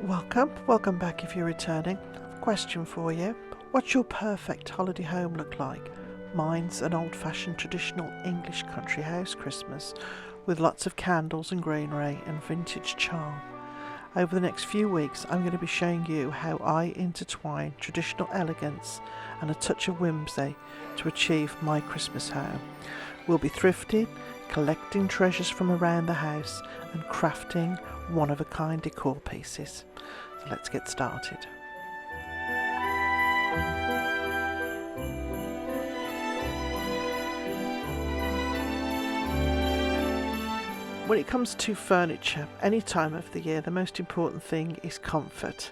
Welcome back if you're returning. I have a question for you. What's your perfect holiday home look like? Mine's an old-fashioned traditional English country house Christmas with lots of candles and greenery and vintage charm. Over the next few weeks I'm going to be showing you how I intertwine traditional elegance and a touch of whimsy to achieve my Christmas home. We'll be thrifting, collecting treasures from around the house and crafting one-of-a-kind decor pieces. So let's get started. When it comes to furniture, any time of the year, the most important thing is comfort.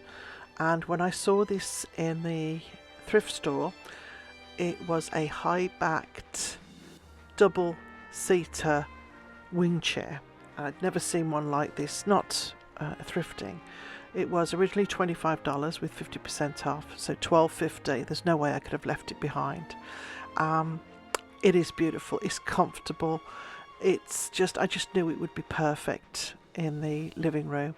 And when I saw this in the thrift store, it was a high-backed double-seater wing chair. I'd never seen one like this, not thrifting. It was originally $25 with 50% off, so $12.50. There's no way I could have left it behind. It is beautiful, it's comfortable. It's just, I just knew it would be perfect in the living room.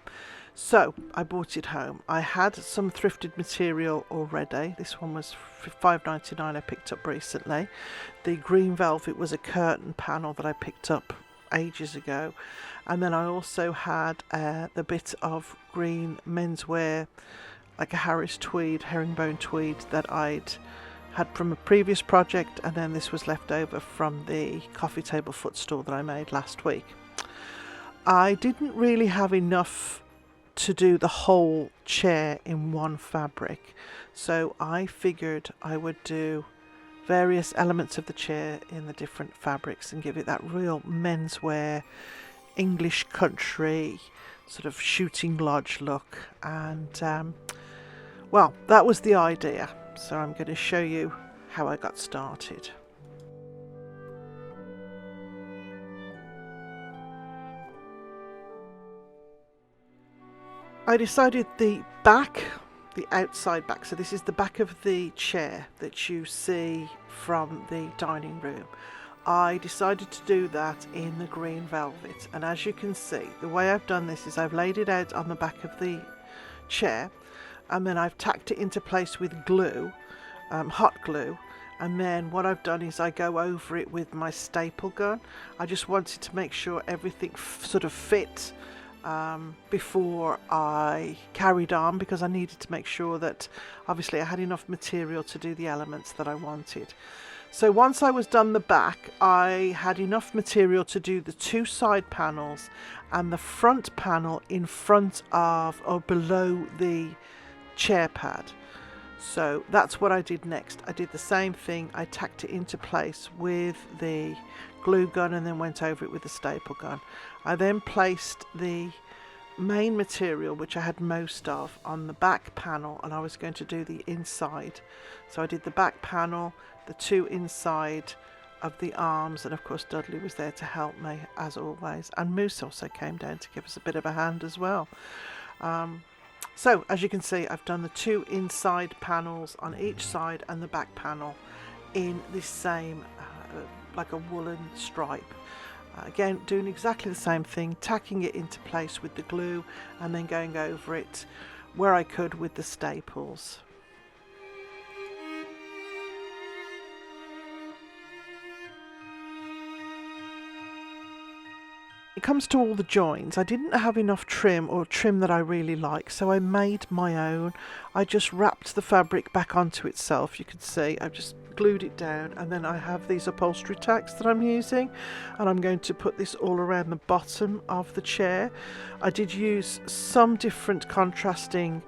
So I brought it home. I had some thrifted material already. This one was $5.99 I picked up recently. The green velvet was a curtain panel that I picked up ages ago. And then I also had the bit of green menswear, like a Harris tweed, herringbone tweed that I'd had from a previous project, and then this was left over from the coffee table footstool that I made last week. I didn't really have enough to do the whole chair in one fabric, so I figured I would do various elements of the chair in the different fabrics and give it that real menswear, English country, sort of shooting lodge look. And well, that was the idea. So I'm going to show you how I got started. I decided the outside back, so this is the back of the chair that you see from the dining room. I decided to do that in the green velvet, and as you can see, the way I've done this is I've laid it out on the back of the chair, and then I've tacked it into place with glue, hot glue, and then what I've done is I go over it with my staple gun. I just wanted to make sure everything sort of fit before I carried on, because I needed to make sure that obviously I had enough material to do the elements that I wanted. So once I was done the back, I had enough material to do the two side panels and the front panel in front of or below the chair pad. So that's what I did next. I did the same thing. I tacked it into place with the glue gun and then went over it with the staple gun. I then placed the main material, which I had most of, on the back panel, and I was going to do the inside. So I did the back panel, the two inside of the arms, and of course Dudley was there to help me as always, and Moose also came down to give us a bit of a hand as well. So as you can see, I've done the two inside panels on each side and the back panel in this same like a woolen stripe. Again, doing exactly the same thing, tacking it into place with the glue and then going over it where I could with the staples. It comes to all the joins, I didn't have enough trim or trim that I really like, so I made my own. I just wrapped the fabric back onto itself. You can see I've just glued it down, and then I have these upholstery tacks that I'm using, and I'm going to put this all around the bottom of the chair. I did use some different contrasting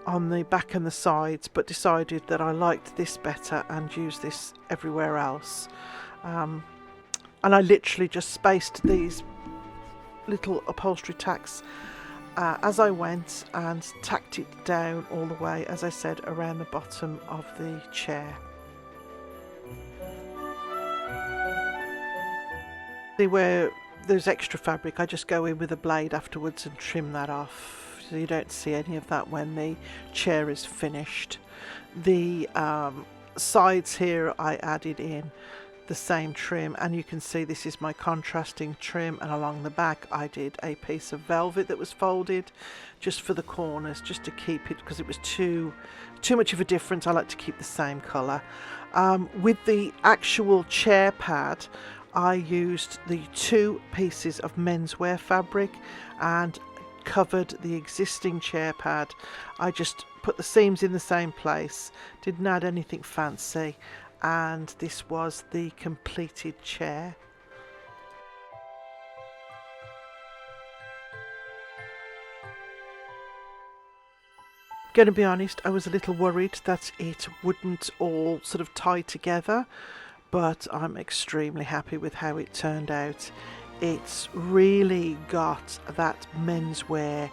on the back and the sides, but decided that I liked this better and used this everywhere else. And I literally just spaced these little upholstery tacks as I went and tacked it down all the way, as I said, around the bottom of the chair. Where there's extra fabric, I just go in with a blade afterwards and trim that off, so you don't see any of that when the chair is finished. The sides here I added in the same trim, and you can see this is my contrasting trim, and along the back I did a piece of velvet that was folded just for the corners, just to keep it, because it was too much of a difference. I like to keep the same colour. With the actual chair pad, I used the 2 pieces of menswear fabric and covered the existing chair pad. I just put the seams in the same place, didn't add anything fancy, and this was the completed chair. Going to be honest, I was a little worried that it wouldn't all sort of tie together, but I'm extremely happy with how it turned out. It's really got that menswear,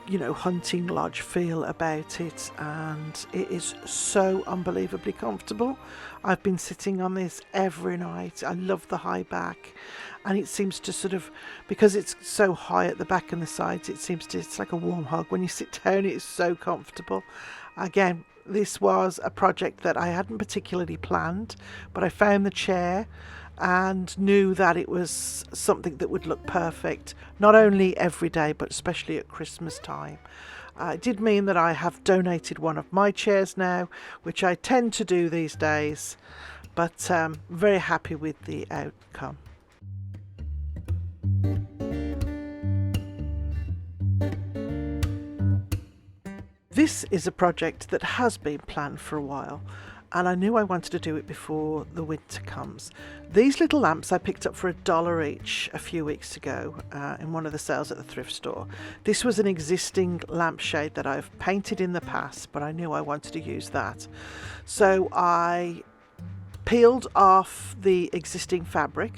you know, hunting lodge feel about it, and it is so unbelievably comfortable. I've been sitting on this every night. I love the high back, and it seems to sort of, because it's so high at the back and the sides, it's like a warm hug when you sit down. It is so comfortable. Again, this was a project that I hadn't particularly planned, but I found the chair and knew that it was something that would look perfect, not only every day, but especially at Christmas time. It did mean that I have donated one of my chairs now, which I tend to do these days, but very happy with the outcome. This is a project that has been planned for a while, and I knew I wanted to do it before the winter comes. These little lamps I picked up for $1 each a few weeks ago in one of the sales at the thrift store. This was an existing lampshade that I've painted in the past, but I knew I wanted to use that. So I peeled off the existing fabric,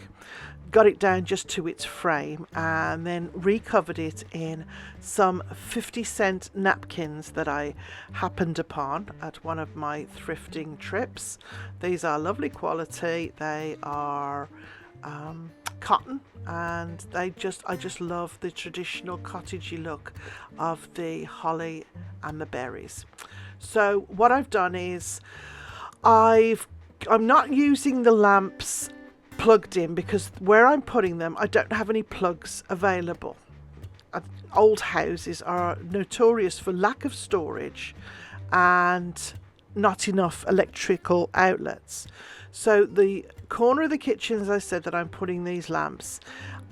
got it down just to its frame, and then recovered it in some 50-cent napkins that I happened upon at one of my thrifting trips. These are lovely quality. They are cotton, and I just love the traditional cottagey look of the holly and the berries. So what I've done is I'm not using the lamps plugged in, because where I'm putting them I don't have any plugs available. Old houses are notorious for lack of storage and not enough electrical outlets. So the corner of the kitchen, as I said, that I'm putting these lamps,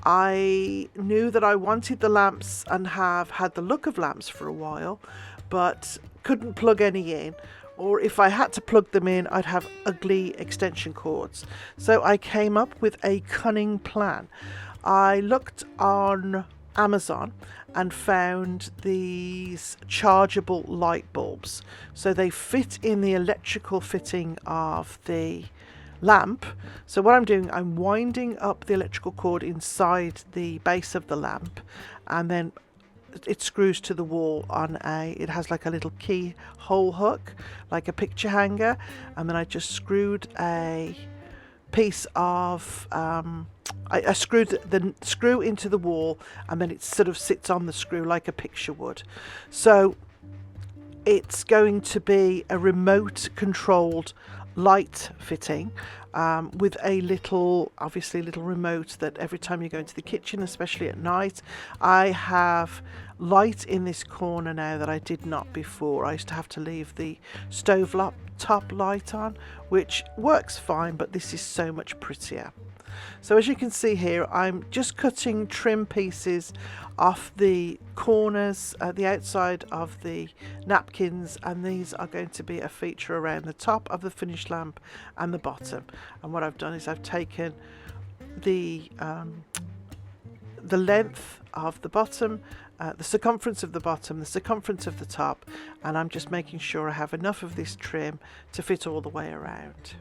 I knew that I wanted the lamps and have had the look of lamps for a while, but couldn't plug any in. Or if I had to plug them in, I'd have ugly extension cords. So I came up with a cunning plan. I looked on Amazon and found these chargeable light bulbs. So they fit in the electrical fitting of the lamp. So what I'm doing, I'm winding up the electrical cord inside the base of the lamp, and then it screws to the wall on it has like a little keyhole hook, like a picture hanger, and then I just screwed a piece of I screwed the screw into the wall, and then it sort of sits on the screw like a picture would. So it's going to be a remote controlled light fitting, with a little remote that every time you go into the kitchen, especially at night, I have light in this corner now that I did not before. I used to have to leave the stove top light on, which works fine, but this is so much prettier. So as you can see here, I'm just cutting trim pieces off the corners, the outside of the napkins, and these are going to be a feature around the top of the finished lamp and the bottom. And what I've done is I've taken the length of the bottom, the circumference of the bottom, the circumference of the top, and I'm just making sure I have enough of this trim to fit all the way around.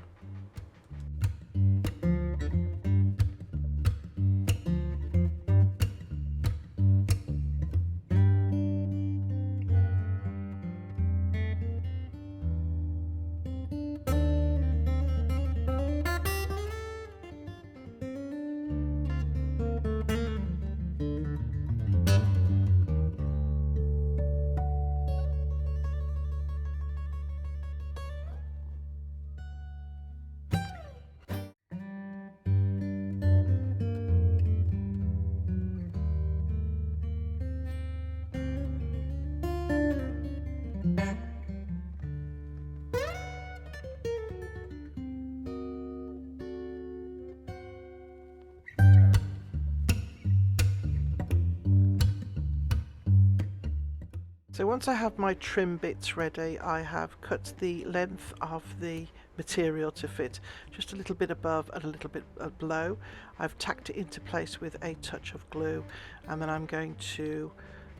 So once I have my trim bits ready, I have cut the length of the material to fit just a little bit above and a little bit below. I've tacked it into place with a touch of glue, and then I'm going to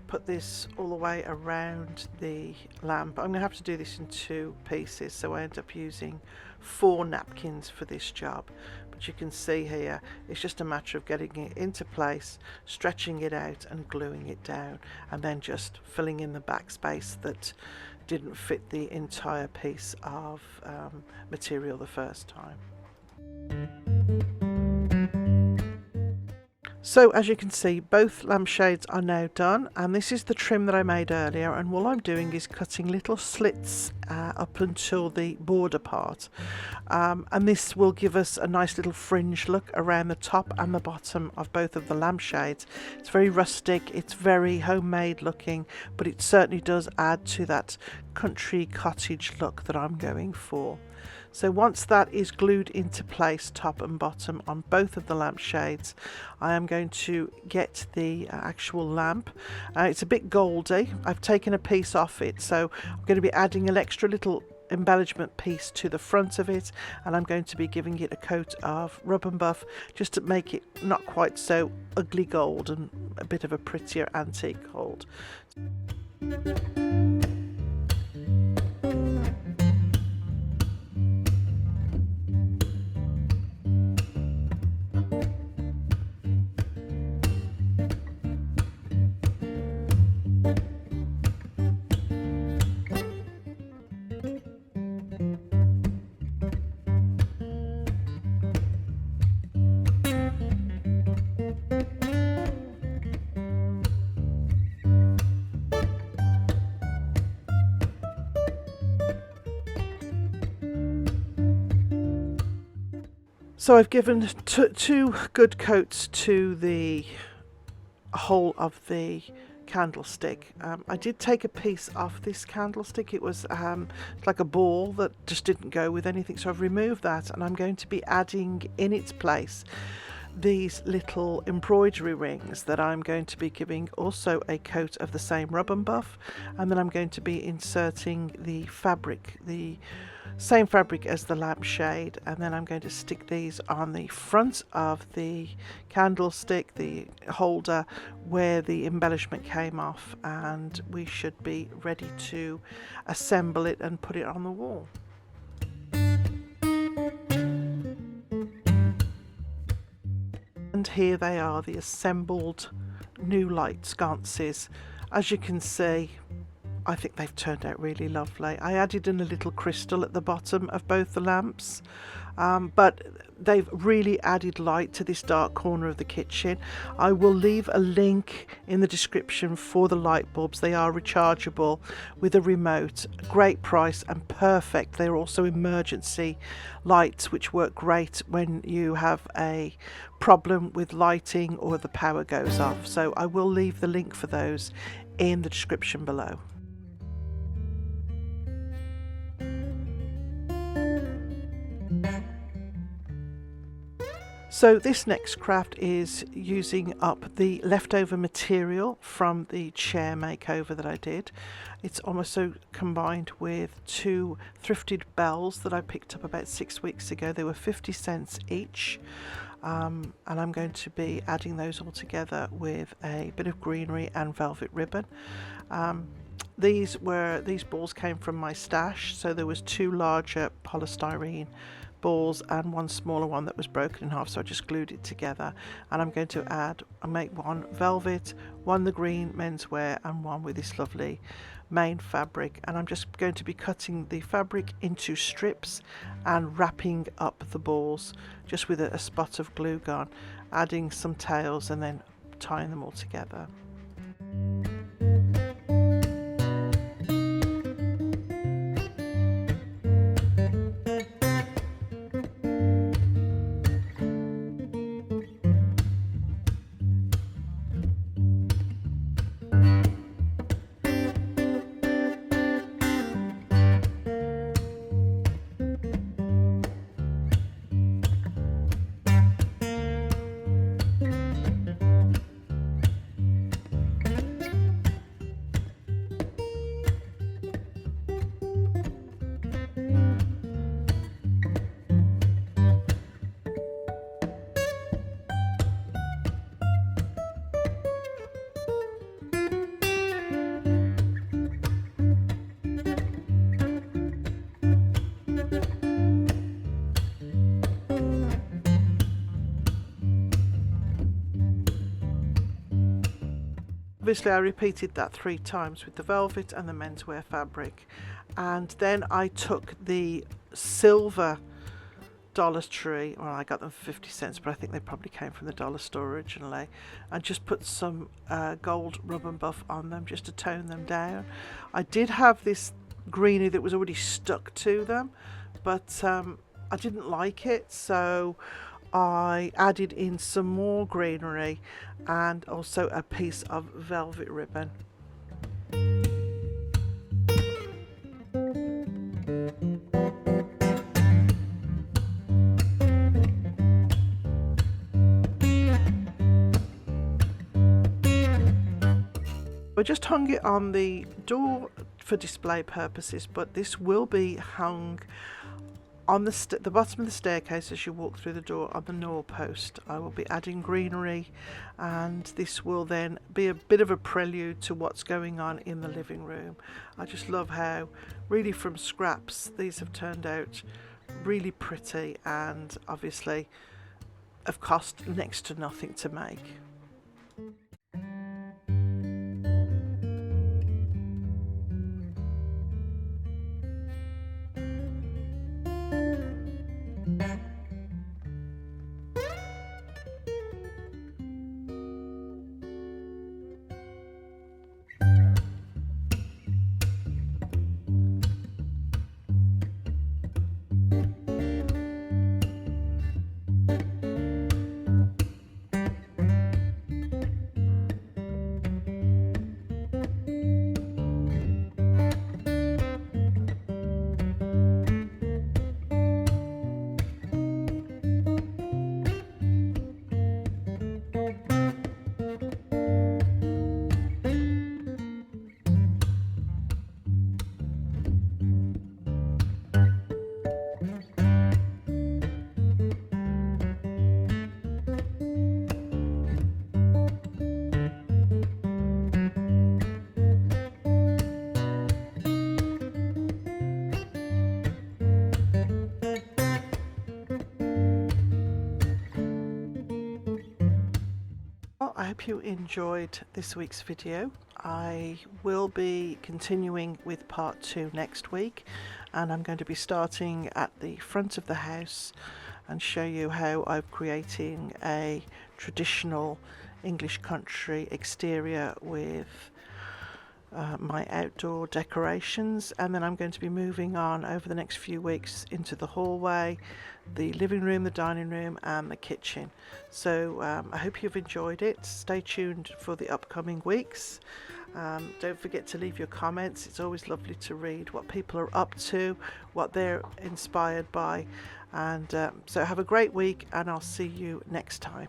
put this all the way around the lamp. I'm going to have to do this in 2 pieces, so I end up using 4 napkins for this job. But you can see here, it's just a matter of getting it into place, stretching it out and gluing it down, and then just filling in the backspace that didn't fit the entire piece of material the first time. So as you can see, both lampshades are now done, and this is the trim that I made earlier, and all I'm doing is cutting little slits up until the border part, and this will give us a nice little fringe look around the top and the bottom of both of the lampshades. It's very rustic, it's very homemade looking, but it certainly does add to that country cottage look that I'm going for. So once that is glued into place, top and bottom, on both of the lampshades, I am going to get the actual lamp. It's a bit goldy. I've taken a piece off it, so I'm going to be adding an extra little embellishment piece to the front of it, and I'm going to be giving it a coat of rub and buff just to make it not quite so ugly gold and a bit of a prettier antique gold. So I've given 2 good coats to the whole of the candlestick. I did take a piece off this candlestick. It was like a ball that just didn't go with anything, so I've removed that, and I'm going to be adding in its place these little embroidery rings that I'm going to be giving also a coat of the same rub and buff, and then I'm going to be inserting the fabric, the same fabric as the lampshade, and then I'm going to stick these on the front of the candlestick, the holder where the embellishment came off, and we should be ready to assemble it and put it on the wall. And here they are, the assembled new light sconces. As you can see, I think they've turned out really lovely. I added in a little crystal at the bottom of both the lamps, but they've really added light to this dark corner of the kitchen. I will leave a link in the description for the light bulbs. They are rechargeable with a remote, great price and perfect. They're also emergency lights which work great when you have a problem with lighting or the power goes off. So I will leave the link for those in the description below. So this next craft is using up the leftover material from the chair makeover that I did. It's also combined with 2 thrifted bells that I picked up about 6 weeks ago. They were 50 cents each, and I'm going to be adding those all together with a bit of greenery and velvet ribbon. These balls came from my stash, so there was 2 larger polystyrene balls and 1 smaller one that was broken in half, so I just glued it together, and I'm going to make 1 velvet, 1 the green menswear, and 1 with this lovely main fabric, and I'm just going to be cutting the fabric into strips and wrapping up the balls just with a spot of glue gun, adding some tails and then tying them all together. Obviously I repeated that 3 times with the velvet and the menswear fabric, and then I took the silver Dollar Tree, well, I got them for 50 cents, but I think they probably came from the dollar store originally, and just put some gold rub and buff on them just to tone them down. I did have this greeny that was already stuck to them, but I didn't like it, so I added in some more greenery and also a piece of velvet ribbon. I just hung it on the door for display purposes, but this will be hung on the bottom of the staircase as you walk through the door on the Nor post. I will be adding greenery, and this will then be a bit of a prelude to what's going on in the living room. I just love how really from scraps these have turned out really pretty, and obviously have cost next to nothing to make. I hope you enjoyed this week's video. I will be continuing with part 2 next week, and I'm going to be starting at the front of the house and show you how I'm creating a traditional English country exterior with my outdoor decorations, and then I'm going to be moving on over the next few weeks into the hallway, the living room, the dining room and the kitchen. So I hope you've enjoyed it. Stay tuned for the upcoming weeks. Don't forget to leave your comments. It's always lovely to read what people are up to, what they're inspired by, and so have a great week, and I'll see you next time.